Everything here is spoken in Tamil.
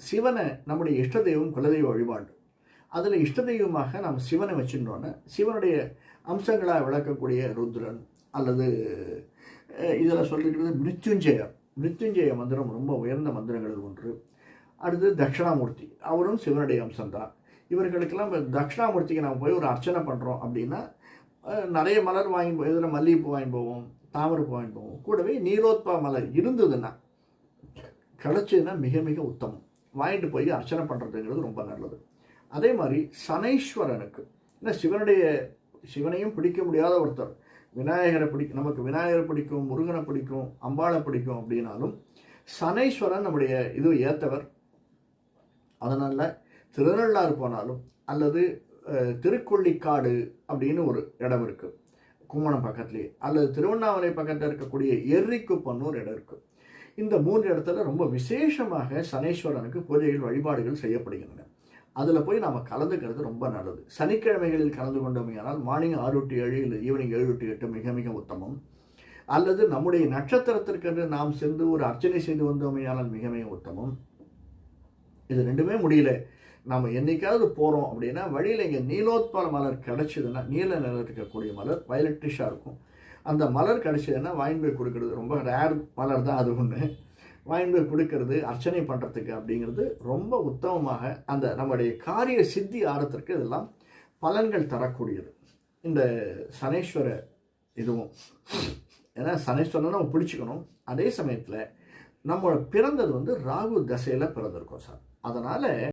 சிவனை நம்முடைய இஷ்ட தெய்வம் குலதெய்வ வழிபாடு. அதில் இஷ்ட தெய்வமாக நாம் சிவனை வச்சுட்டோன்னே சிவனுடைய அம்சங்களாக விளக்கக்கூடிய ருத்ரன் அல்லது இதில் சொல்லிக்கிறது மிருத்யுஞ்சய மந்திரம் ரொம்ப உயர்ந்த மந்திரங்களில் ஒன்று. அடுத்து தட்சிணாமூர்த்தி, அவரும் சிவனுடைய அம்சம்தான். இவர்களுக்கெல்லாம் இப்போ தட்சிணாமூர்த்திக்கு நாம் போய் ஒரு அர்ச்சனை பண்ணுறோம் அப்படின்னா நிறைய மலர் வாங்கி இதில் மல்லிகைப்பூ வாங்கி போவோம், தாமரைப்பூ வாங்கி போவோம். கூடவே நீலோத்பா மலர் இருந்ததுன்னா கிடச்சதுன்னா மிக மிக உத்தமம். வாங்கிட்டு போய் அர்ச்சனை பண்ணுறதுங்கிறது ரொம்ப நல்லது. அதே மாதிரி சனீஸ்வரனுக்கு சிவனையும் பிடிக்க முடியாத ஒருத்தர் விநாயகரை நமக்கு விநாயகரை பிடிக்கும், முருகனை பிடிக்கும், அம்பாளை பிடிக்கும் அப்படின்னாலும் சனீஸ்வரன் நம்முடைய இது ஏற்றவர். அதனால் திருநள்ளாறு போனாலும் அல்லது திருக்கொள்ளிக்காடு அப்படின்னு ஒரு இடம் இருக்குது கும்பகோணம் பக்கத்துலேயே, அல்லது திருவண்ணாமலை பக்கத்தில் இருக்கக்கூடிய எர்ரிக்குப்பன்னு ஒரு இடம் இருக்குது. இந்த 3 இடத்துல ரொம்ப விசேஷமாக சனீஸ்வரனுக்கு பூஜைகள் வழிபாடுகள் செய்யப்படுகின்றன. அதில் போய் நாம் கலந்துக்கிறது ரொம்ப நல்லது. சனிக்கிழமைகளில் கலந்து கொண்டோமையானால் மார்னிங் 6 to 7 இல்லை ஈவினிங் 7 to 8 மிக மிக உத்தமம். அல்லது நம்முடைய நட்சத்திரத்திற்கு நாம் சென்று ஒரு அர்ச்சனை செய்து வந்தோமையானால் மிக மிக உத்தமம். இது ரெண்டுமே முடியல, நம்ம என்னைக்காவது போகிறோம் அப்படின்னா வழியில் இங்கே நீலோத்பல மலர் கிடச்சிதுன்னா, நீல நிறம் இருக்கக்கூடிய மலர் வயலட்டிஷாக இருக்கும், அந்த மலர் கிடச்சிதுன்னா வாங்கி போய் கொடுக்கறது. ரொம்ப ரேர் மலர் தான் அது ஒன்று. வாங்கி போய் கொடுக்கறது அர்ச்சனை பண்ணுறதுக்கு அப்படிங்கிறது ரொம்ப உத்தமமாக அந்த நம்முடைய காரிய சித்தி ஆரத்திற்கு இதெல்லாம் பலன்கள் தரக்கூடியது. இந்த சனீஸ்வர இதுவும் ஏன்னா சனீஸ்வரனை நம்ம பிடிச்சிக்கணும். அதே சமயத்தில் நம்ம பிறந்தது ராகு தசையில் பிறந்திருக்கோம் சார். அதனால்